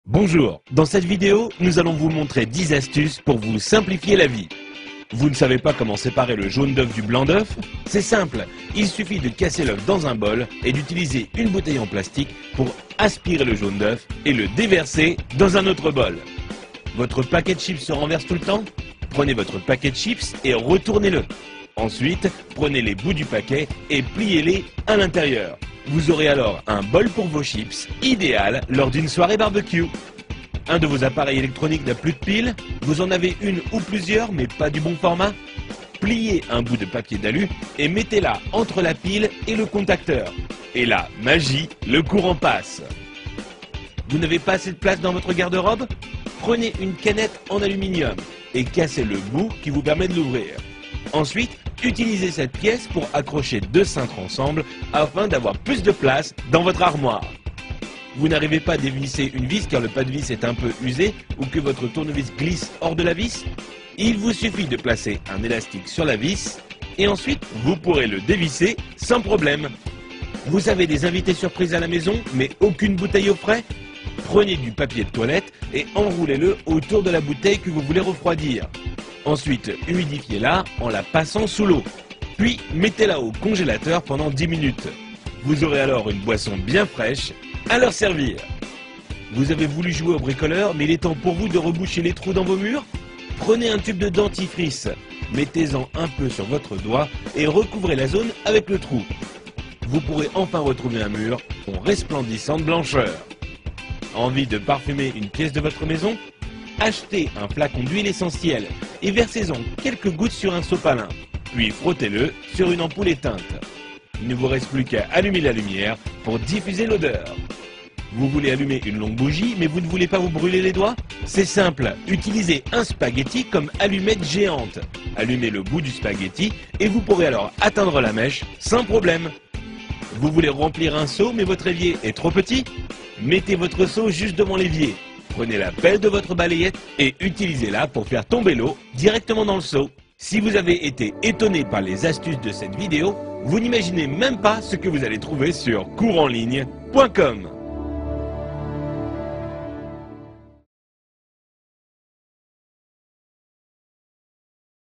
Bonjour, dans cette vidéo, nous allons vous montrer 10 astuces pour vous simplifier la vie. Vous ne savez pas comment séparer le jaune d'œuf du blanc d'œuf? C'est simple, il suffit de casser l'œuf dans un bol et d'utiliser une bouteille en plastique pour aspirer le jaune d'œuf et le déverser dans un autre bol. Votre paquet de chips se renverse tout le temps? Prenez votre paquet de chips et retournez-le. Ensuite, prenez les bouts du paquet et pliez-les à l'intérieur. Vous aurez alors un bol pour vos chips, idéal lors d'une soirée barbecue. Un de vos appareils électroniques n'a plus de pile? Vous en avez une ou plusieurs mais pas du bon format? Pliez un bout de papier d'alu et mettez-la entre la pile et le contacteur. Et là, magie, le courant passe. Vous n'avez pas assez de place dans votre garde-robe? Prenez une canette en aluminium et cassez le bout qui vous permet de l'ouvrir. Ensuite, utilisez cette pièce pour accrocher deux cintres ensemble afin d'avoir plus de place dans votre armoire. Vous n'arrivez pas à dévisser une vis car le pas de vis est un peu usé ou que votre tournevis glisse hors de la vis? Il vous suffit de placer un élastique sur la vis et ensuite vous pourrez le dévisser sans problème. Vous avez des invités surprises à la maison mais aucune bouteille au frais? Prenez du papier de toilette et enroulez-le autour de la bouteille que vous voulez refroidir. Ensuite, humidifiez-la en la passant sous l'eau. Puis, mettez-la au congélateur pendant 10 minutes. Vous aurez alors une boisson bien fraîche à leur servir. Vous avez voulu jouer au bricoleur, mais il est temps pour vous de reboucher les trous dans vos murs? Prenez un tube de dentifrice, mettez-en un peu sur votre doigt et recouvrez la zone avec le trou. Vous pourrez enfin retrouver un mur en resplendissante blancheur. Envie de parfumer une pièce de votre maison? Achetez un flacon d'huile essentielle et versez-en quelques gouttes sur un sopalin, puis frottez-le sur une ampoule éteinte. Il ne vous reste plus qu'à allumer la lumière pour diffuser l'odeur. Vous voulez allumer une longue bougie mais vous ne voulez pas vous brûler les doigts? C'est simple, utilisez un spaghetti comme allumette géante. Allumez le bout du spaghetti et vous pourrez alors atteindre la mèche sans problème. Vous voulez remplir un seau mais votre évier est trop petit? Mettez votre seau juste devant l'évier. Prenez la pelle de votre balayette et utilisez-la pour faire tomber l'eau directement dans le seau. Si vous avez été étonné par les astuces de cette vidéo, vous n'imaginez même pas ce que vous allez trouver sur couranligne.com.